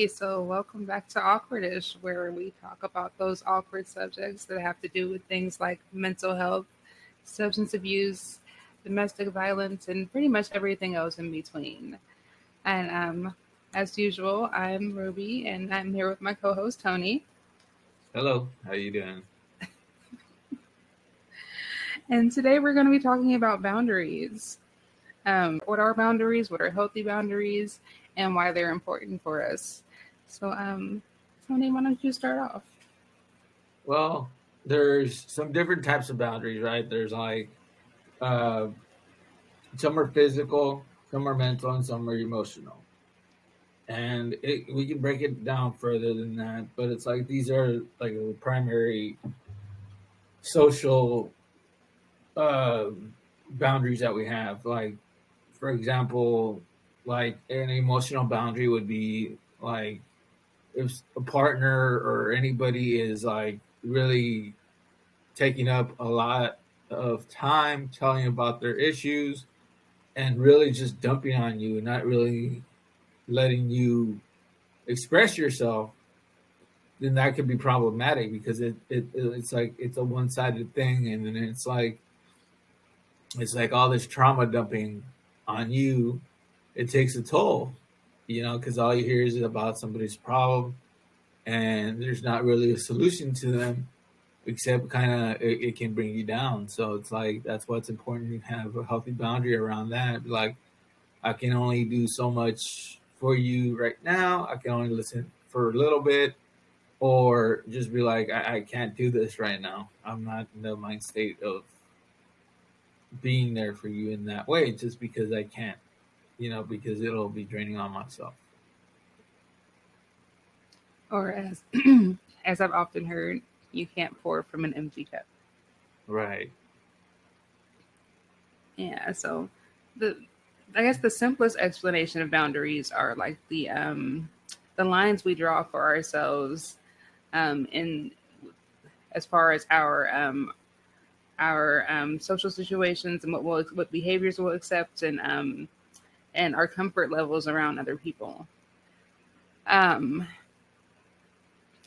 So welcome back to Awkwardish, where we talk about those awkward subjects that have to do with things like mental health, substance abuse, domestic violence, and pretty much everything else in between. And as usual, I'm Ruby, and I'm here with my co-host Tony. Hello, how you doing? And today we're going to be talking about boundaries. What are boundaries? What are healthy boundaries? And why they're important for us. So, Tony, why don't you start off? Well, there's some different types of boundaries, right? There's like uh, some are physical, some are mental, and some are emotional. And we can break it down further than that, but it's like these are like the primary social uh, boundaries that we have. Like, for example, like an emotional boundary would be like if a partner or anybody is like really taking up a lot of time telling you about their issues and really just dumping on you and not really letting you express yourself, then that could be problematic because it's like it's a one-sided thing, and then it's like all this trauma dumping on you. It takes a toll, because all you hear is about somebody's problem and there's not really a solution to them except kind of it can bring you down. So it's like that's what's important to have a healthy boundary around that. Like I can only do so much for you right now. I can only listen for a little bit, or just be like, I can't do this right now. I'm not in the mind state of being there for you in that way, just because I can't. Because it'll be draining on myself. Or as as I've often heard, you can't pour from an empty cup. Right. Yeah, so the I guess the simplest explanation of boundaries are like the lines we draw for ourselves in as far as our social situations and what behaviors we'll accept and our comfort levels around other people. Um,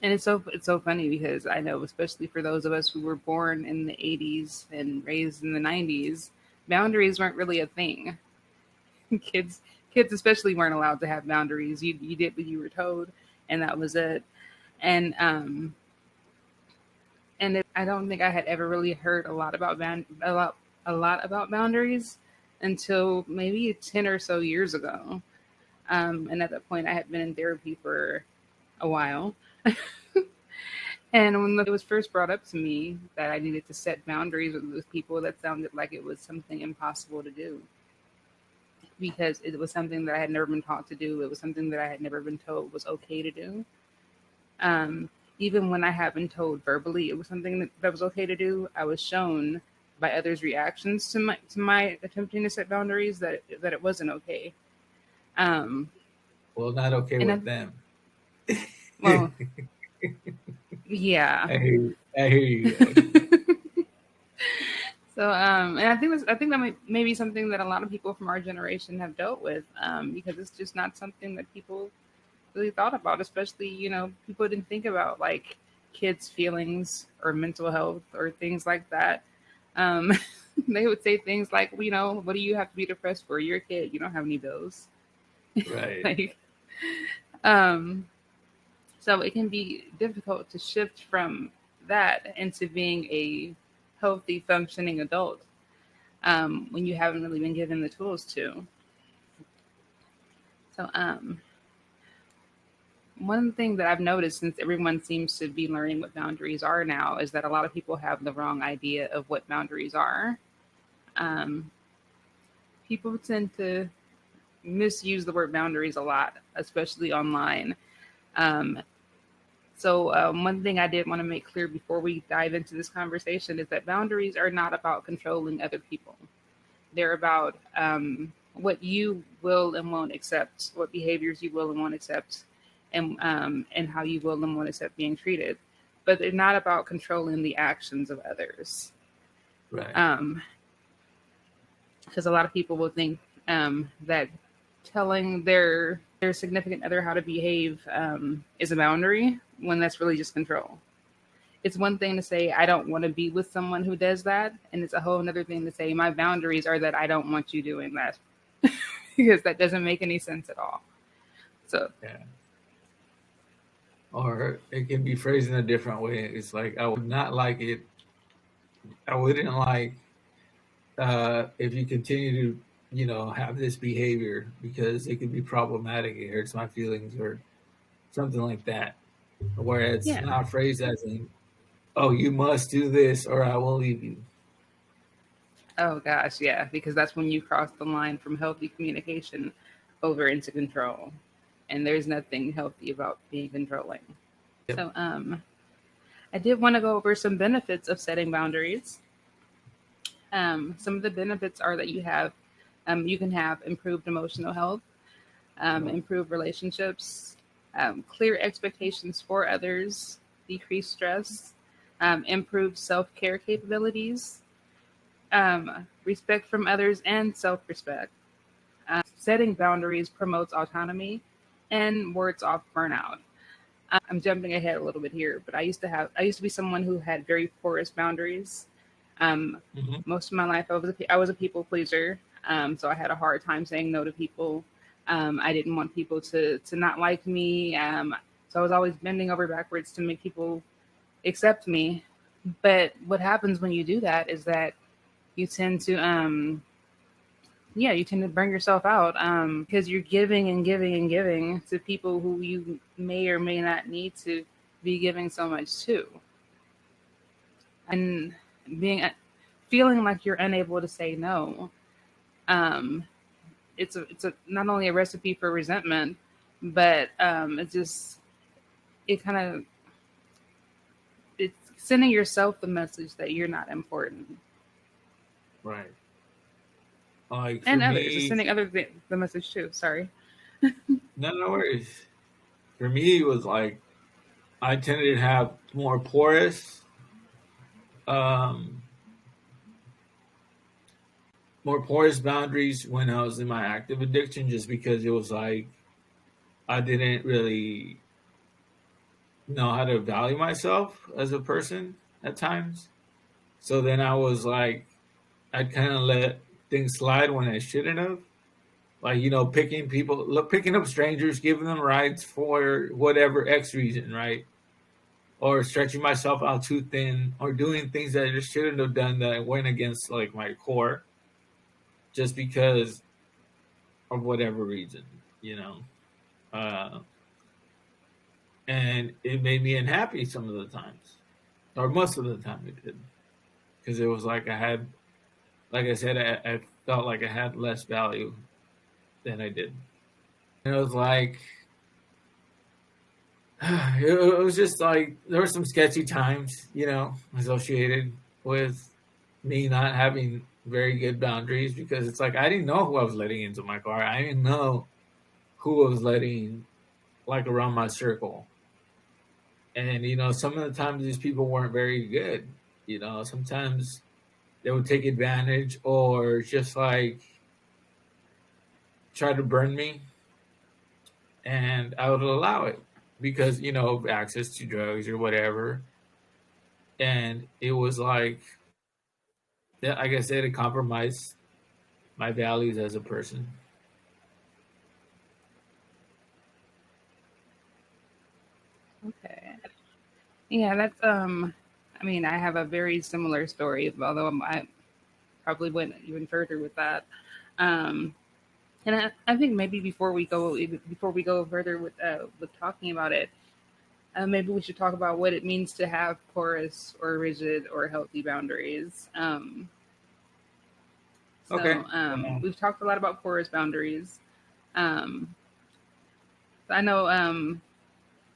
and it's so funny because I know, especially for those of us who were born in the '80s and raised in the '90s, boundaries weren't really a thing. kids kids especially weren't allowed to have boundaries. You did what you were told, and that was it. And I don't think I had ever really heard a lot about boundaries until maybe 10 or so years ago. And at that point, I had been in therapy for a while. And when it was first brought up to me that I needed to set boundaries with people, that sounded like it was something impossible to do because it was something that I had never been taught to do. It was something that I had never been told was okay to do. Um, Even when I had been told verbally it was something that was okay to do, I was shown by others' reactions to my attempting to set boundaries that it wasn't okay. Um, Well, not okay and with them. well, yeah. I hear you. So, and I think that may be something that a lot of people from our generation have dealt with, because it's just not something that people really thought about. Especially, people didn't think about like kids' feelings or mental health or things like that. Um, they would say things like, what do you have to be depressed for? You're a kid. You don't have any bills. Right. Like, um, so it can be difficult to shift from that into being a healthy, functioning adult when you haven't really been given the tools to. So, one thing that I've noticed since everyone seems to be learning what boundaries are now is that a lot of people have the wrong idea of what boundaries are. Um, People tend to misuse the word boundaries a lot, especially online. Um, one thing I did want to make clear before we dive into this conversation is that boundaries are not about controlling other people. They're about what you will and won't accept, what behaviors you will and won't accept, and how you will and won't accept being treated. But they're not about controlling the actions of others. Right. Um, because a lot of people will think that telling their their significant other how to behave is a boundary when that's really just control. It's one thing to say I don't want to be with someone who does that, and it's a whole another thing to say my boundaries are that I don't want you doing that because that doesn't make any sense at all. So Yeah. Or it can be phrased in a different way. It's like I would not like it. I wouldn't like if you continue to, have this behavior because it could be problematic. It hurts my feelings or something like that. Where it's yeah. not phrased as in, "Oh, you must do this or I will leave you." Oh gosh, yeah, because that's when you cross the line from healthy communication over into control. And there's nothing healthy about being controlling. Yep. So I did want to go over some benefits of setting boundaries. Some of the benefits are that you can have improved emotional health, improve relationships, clear expectations for others, decrease stress, improve self care capabilities, respect from others, and self respect. Setting boundaries promotes autonomy and wards off burnout. I'm jumping ahead a little bit here, but I used to be someone who had very porous boundaries. Um, Hmm. Most of my life, I was a people pleaser, so I had a hard time saying no to people. I didn't want people to not like me, so I was always bending over backwards to make people accept me. But what happens when you do that is that you tend to you tend to burn yourself out because you're giving and giving and giving to people who you may or may not need to be giving so much to, and being feeling like you're unable to say no. um it's a not only a recipe for resentment, but it kind of it's sending yourself the message that you're not important, Right. Like for and others. It's me, sending other the message too. Sorry. no worries. For me, it was like I tended to have um, more porous boundaries when I was in my active addiction, just because it was like I didn't really know how to value myself as a person at times. So then I was like, I'd kind of let things slide when I shouldn't have. Like, picking up strangers, giving them rides for whatever X reason, right? Or stretching myself out too thin, or doing things that I just shouldn't have done that went against like my core, just because of whatever reason, you know. Uh, and it made me unhappy some of the times, or most of the time it did, because it was like like I said, I felt like I had less value than I did. And it was like, it was just like there were some sketchy times, associated with me not having very good boundaries, because it's like I didn't know who I was letting into my car. I didn't know who I was letting like around my circle. And some of the times these people weren't very good. Sometimes they would take advantage or just like try to burn me, and I would allow it because of access to drugs or whatever. And it was like, yeah, like I said, it compromised my values as a person. Okay. Yeah, that's I mean, I have a very similar story, although I probably went even further with that. Um, and I think maybe before we go further with talking about it, maybe we should talk about what it means to have porous or rigid or healthy boundaries. Okay. We've talked a lot about porous boundaries. Um, I know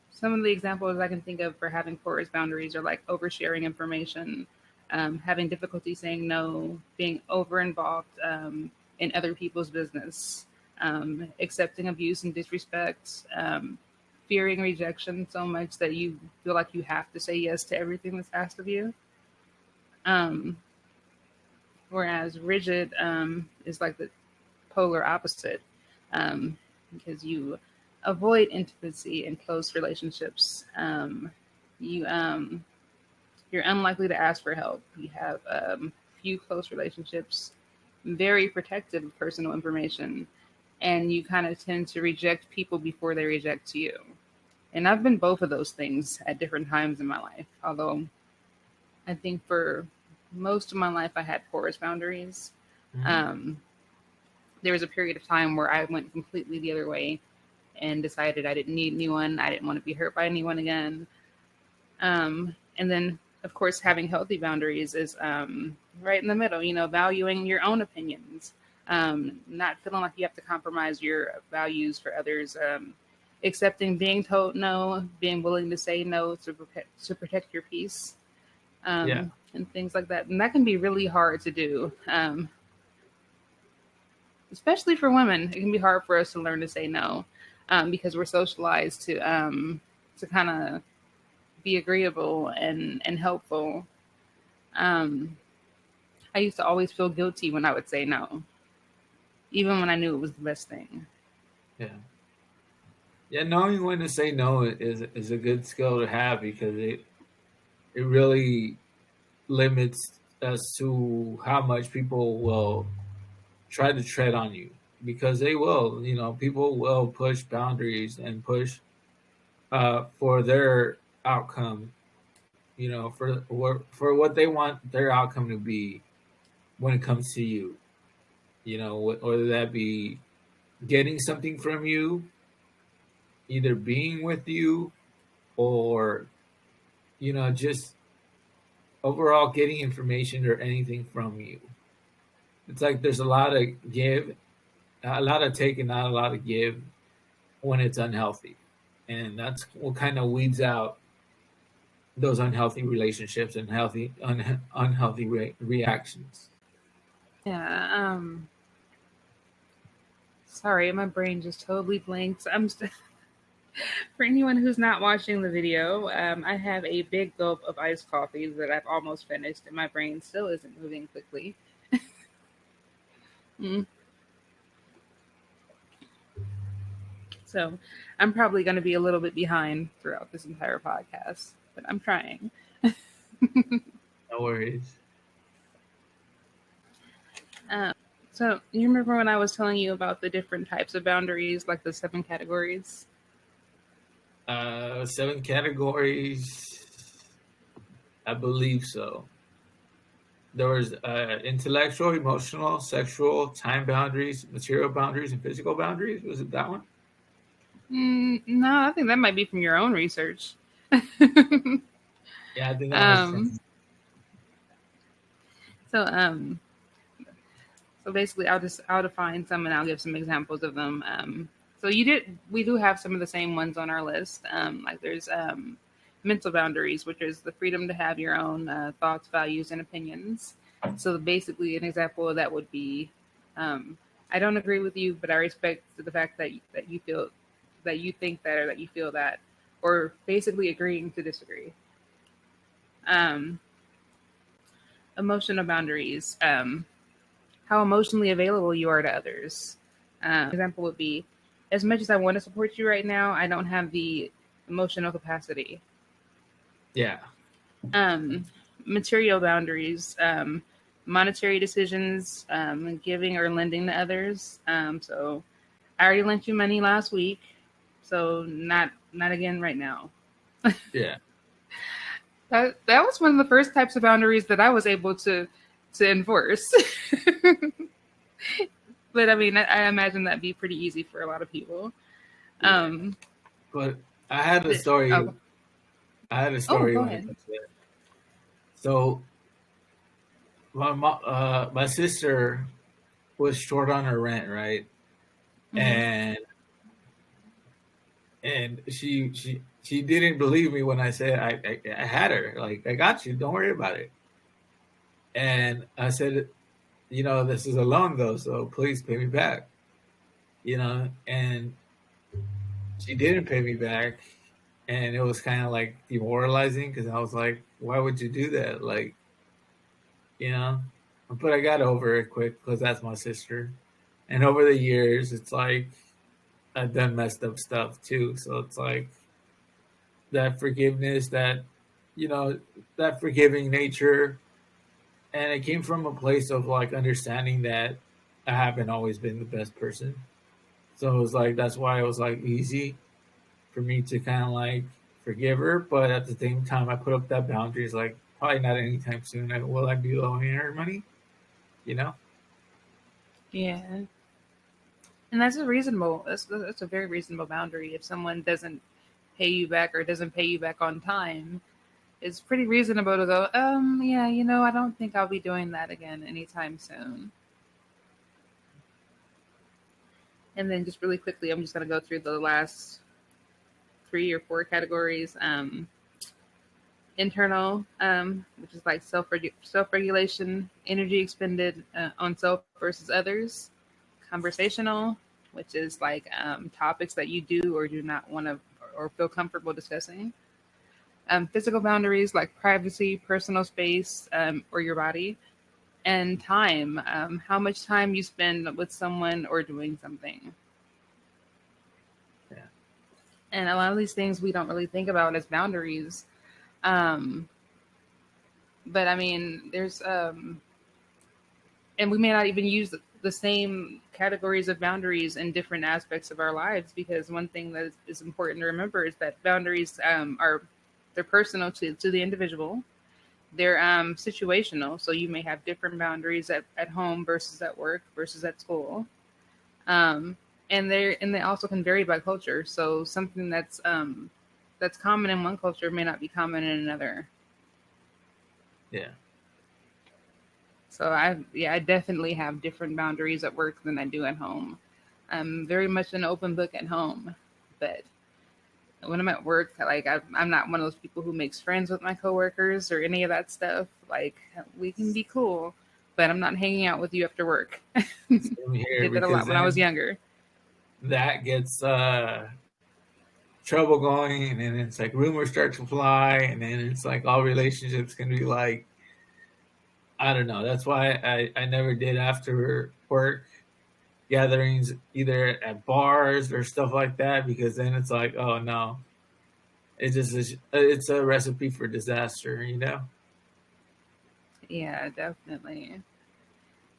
some of the examples I can think of for having porous boundaries are like oversharing information, having difficulty saying no, being over involved in other people's business, accepting abuse and disrespect, fearing rejection so much that you feel like you have to say yes to everything that's asked of you. Um, Whereas rigid is like the polar opposite, because you avoid intimacy in close relationships. You you're unlikely to ask for help. You have few close relationships, very protective of personal information, and you kind of tend to reject people before they reject you. And I've been both of those things at different times in my life. Although I think for most of my life I had porous boundaries. Mm-hmm. Um, there was a period of time where I went completely the other way and decided I didn't need anyone. I didn't want to be hurt by anyone again. And then, of course, having healthy boundaries is right in the middle, valuing your own opinions, not feeling like you have to compromise your values for others, accepting being told no, being willing to say no to protect your peace, Yeah. and things like that. And that can be really hard to do, especially for women. It can be hard for us to learn to say no, because we're socialized to kind of be agreeable and helpful. Um, I used to always feel guilty when I would say no, even when I knew it was the best thing. Yeah. Yeah, knowing when to say no is a good skill to have because it really limits as to how much people will try to tread on you because they will. People will push boundaries and push for their outcome. For what they want their outcome to be when it comes to you. Whether that be getting something from you, either being with you, or just overall getting information or anything from you. It's like there's a lot of give, a lot of take, and not a lot of give when it's unhealthy, and that's what kind of weeds out those unhealthy relationships and unhealthy reactions. Yeah. Sorry, my brain just totally blanked. For anyone who's not watching the video, I have a big gulp of iced coffee that I've almost finished, and my brain still isn't moving quickly. Mm. So I'm probably going to be a little bit behind throughout this entire podcast, but I'm trying. No worries. Um, so you remember when I was telling you about the different types of boundaries, like the 7 categories? 7 categories. I believe so. There was intellectual, emotional, sexual, time boundaries, material boundaries, and physical boundaries. Was it that one? No, I think that might be from your own research. Yeah, I think that was um, from. so um, so basically, I'll define some and I'll give some examples of them. So we do have some of the same ones on our list. Like there's mental boundaries, which is the freedom to have your own thoughts, values, and opinions. So basically, an example of that would be, I don't agree with you, but I respect the fact that you feel that you think that or that you feel that, or basically agreeing to disagree. Um, Emotional boundaries. How emotionally available you are to others. Example would be, as much as I want to support you right now, I don't have the emotional capacity. Yeah. Um, Material boundaries, monetary decisions, giving or lending to others. So I already lent you money last week, so not again right now. Yeah. That was one of the first types of boundaries that I was able to enforce. But I mean, I imagine that'd be pretty easy for a lot of people. Yeah. Um, But I had a but, story. oh, I had a oh, story go when it ahead. comes to that. So my sister was short on her rent, right? Hmm. And she didn't believe me when I said I had her. Like, I got you. Don't worry about it. And I said, this is a loan though, so please pay me back. And she didn't pay me back, and it was kind of like demoralizing because I was like, why would you do that? Like, you know. But I got over it quick because that's my sister. And over the years, it's like I've done messed up stuff too. So it's like that forgiveness, that you know, that forgiving nature, and it came from a place of like understanding that I haven't always been the best person. So it was like that's why it was like easy for me to kind of like forgive her, but at the same time, I put up that boundaries like probably not anytime soon. Will I be loaning her money? You know? Yeah, and that's a reasonable. That's a very reasonable boundary. If someone doesn't pay you back or doesn't pay you back on time, it's pretty reasonable to go. Yeah, I don't think I'll be doing that again anytime soon. And then just really quickly, I'm just gonna go through the last three or four categories. Internal, which is like self regulation, energy expended on self versus others. Conversational, which is like topics that you do or do not want to or feel comfortable discussing. Physical boundaries like privacy, personal space, or your body. And time, how much time you spend with someone or doing something. Yeah. And a lot of these things we don't really think about as boundaries. Um, but I mean, and we may not even use the same categories of boundaries in different aspects of our lives, because one thing that is important to remember is that boundaries they're personal to the individual. They're situational, so you may have different boundaries at home versus at work versus at school. um, and they also can vary by culture, so something that's common in one culture may not be common in another. Yeah. So I definitely have different boundaries at work than I do at home. I'm very much an open book at home, but when I'm at work, like I'm not one of those people who makes friends with my coworkers or any of that stuff. Like we can be cool, but I'm not hanging out with you after work. Same I here did that a because lot when I was then younger. that gets trouble going, and then it's like rumors start to fly, and then it's like all relationships can be like I don't know. That's why I never did after work gatherings either at bars or stuff like that, because then it's like oh no, it just is, it's a recipe for disaster, you know. Yeah, definitely.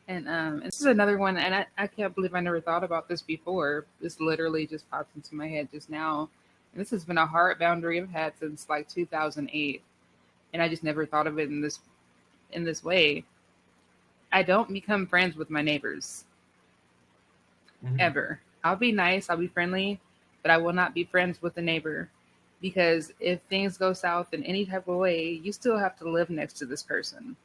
And this is another one, and I can't believe I never thought about this before. This literally just popped into my head just now. And this has been a hard boundary I've had since like 2008, and I just never thought of it in this way. I don't become friends with my neighbors Mhm. ever. I'll be nice, I'll be friendly, but I will not be friends with the neighbor, because if things go south in any type of way, you still have to live next to this person.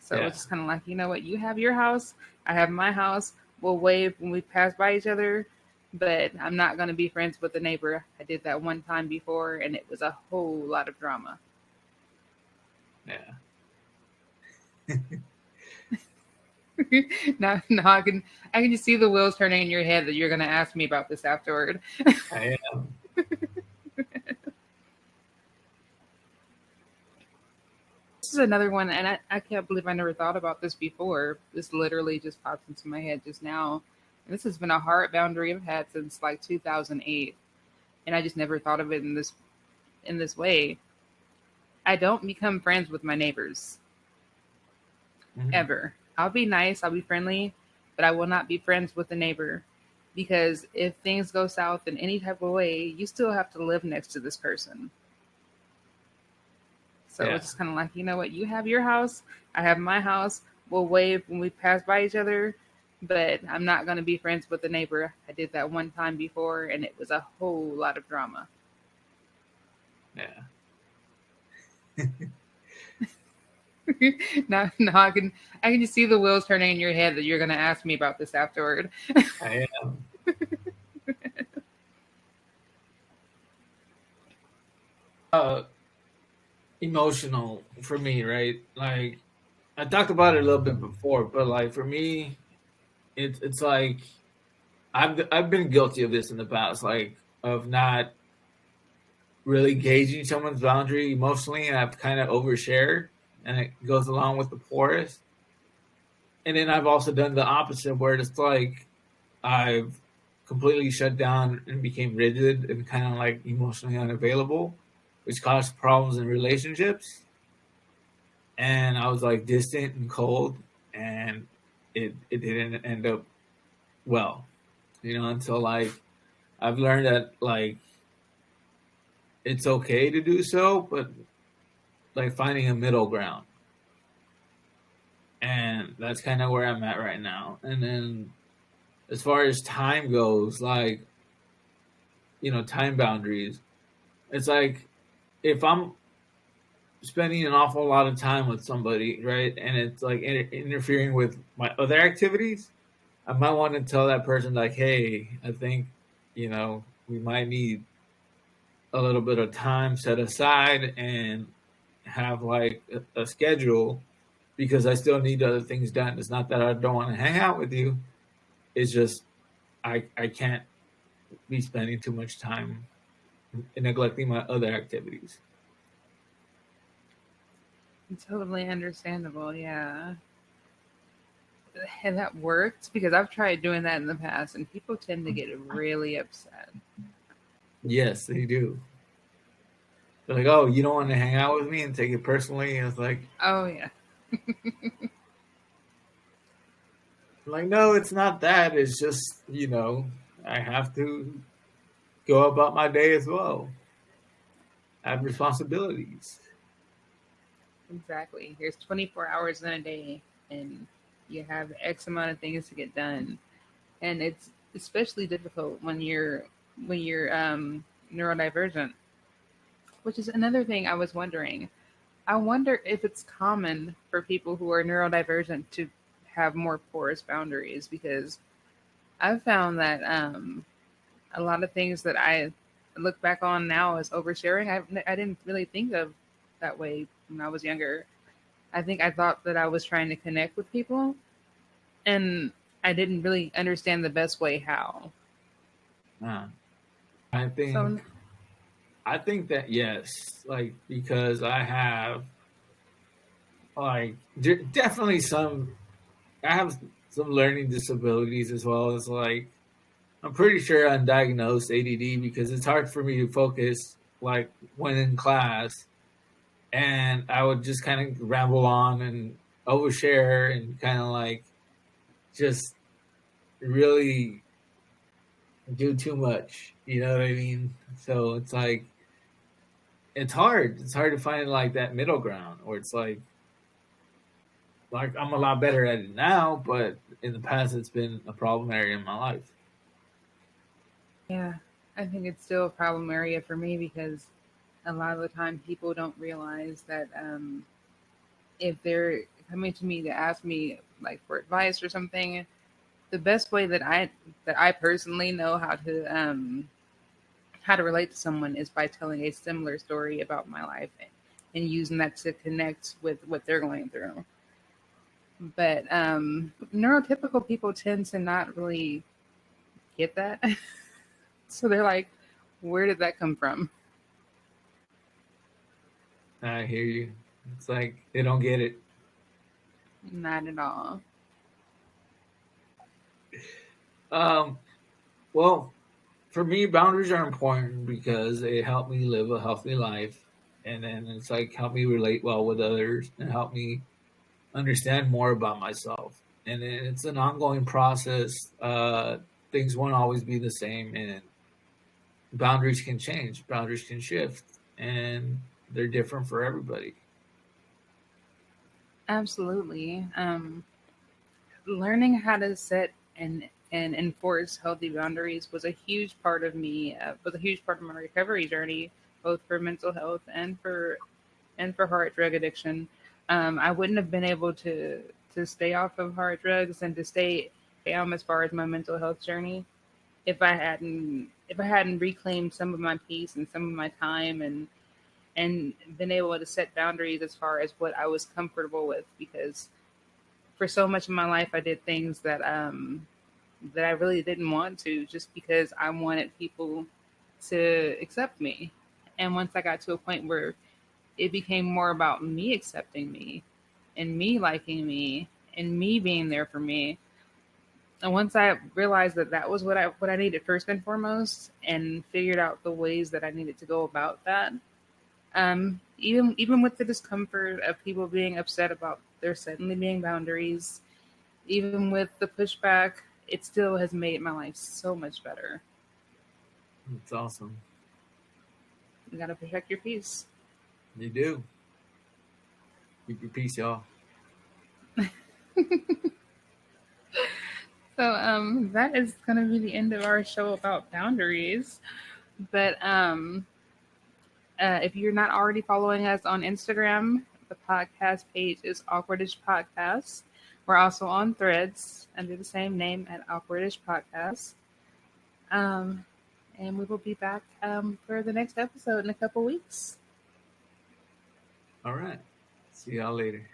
So Yeah, it's just kind of like, you know what, you have your house, I have my house. We'll wave when we pass by each other, but I'm not going to be friends with the neighbor. I did that one time before, and it was a whole lot of drama. yeah, Now I can just see the wheels turning in your head that you're going to ask me about this afterward. I am. This is another one, and I can't believe I never thought about this before. This literally just popped into my head just now. And this has been a hard boundary I've had since like 2008, and I just never thought of it in this way. I don't become friends with my neighbors Mhm. ever. I'll be nice, I'll be friendly, but I will not be friends with the neighbor, because if things go south in any type of way, you still have to live next to this person. So Yeah, it's just kind of like, you know what, you have your house, I have my house. We'll wave when we pass by each other, but I'm not going to be friends with the neighbor. I did that one time before, and it was a whole lot of drama. yeah, Now I can just see the wheels turning in your head that you're going to ask me about this afterward. I am. Uh, Emotional for me, right? Like I talked about it a little bit before, but like for me, it's like I've been guilty of this in the past, like of not really gauging someone's boundary emotionally, and I've kind of overshared, and it goes along with the porous. And then I've also done the opposite, where it's like I've completely shut down and became rigid and kind of like emotionally unavailable, which caused problems in relationships. And I was like distant and cold, and it didn't end up well, until like I've learned that like it's okay to do so, but like finding a middle ground. And that's kind of where I'm at right now. And then as far as time goes, like, time boundaries, it's like if I'm spending an awful lot of time with somebody, right, and it's like interfering with my other activities, I might want to tell that person, like, hey, I think, we might need a little bit of time set aside and have like a schedule because I still need other things done. It's not that I don't want to hang out with you. It's just I can't be spending too much time and neglecting my other activities. Totally understandable. Yeah. And that worked because I've tried doing that in the past, and people tend to get really upset. Yes, they do. They're like, oh, you don't want to hang out with me and take it personally. And it's Oh, yeah. like, no, it's not that. It's just, I have to go about my day as well. I have responsibilities. Exactly. There's 24 hours in a day, and you have X amount of things to get done. And it's especially difficult when you're neurodivergent, which is another thing I was wondering. I wonder if it's common for people who are neurodivergent to have more porous boundaries because I've found that a lot of things that I look back on now as oversharing, I didn't really think of that way when I was younger. I think I thought that I was trying to connect with people, and I didn't really understand the best way how. Uh, I think So, I think that yes, like because I have like definitely some I have some learning disabilities as well as like I'm pretty sure undiagnosed ADD because it's hard for me to focus like when in class, and I would just kind of ramble on and overshare and kind of like just really do too much. You know what I mean? So it's like it's hard. It's hard to find like that middle ground where it's like I'm a lot better at it now, but in the past it's been a problem area in my life. yeah, I think it's still a problem area for me because a lot of the time people don't realize that if they're coming to me to ask me like for advice or something, the best way that I personally know how to relate to someone is by telling a similar story about my life and using that to connect with what they're going through. But neurotypical people tend to not really get that. So they're like, where did that come from? I hear you. It's like they don't get it. Not at all. Um, well, for me, boundaries are important because they help me live a healthy life, and then it's like help me relate well with others and help me understand more about myself. And it's an ongoing process. Things won't always be the same, and boundaries can change, boundaries can shift, and they're different for everybody. Absolutely. Learning how to set and enforce healthy boundaries was a huge part of me. Was a huge part of my recovery journey, both for mental health and for hard drug addiction. I wouldn't have been able to stay off of hard drugs and to stay as far as my mental health journey if I hadn't reclaimed some of my peace and some of my time and been able to set boundaries as far as what I was comfortable with because for so much of my life I did things that I really didn't want to just because I wanted people to accept me. And once I got to a point where it became more about me accepting me and me liking me and me being there for me, And once I realized that that was what I needed first and foremost, and figured out the ways that I needed to go about that, even with the discomfort of people being upset about there suddenly being boundaries, even with the pushback, it still has made my life so much better. It's awesome. You gotta protect your peace. You do. Keep your peace, y'all. So that is gonna be the end of our show about boundaries. But if you're not already following us on Instagram, the podcast page is Awkwardish Podcast. We're also on Threads under the same name at Awkwardish Podcast. Um, and we will be back for the next episode in a couple weeks. All right. See y'all later.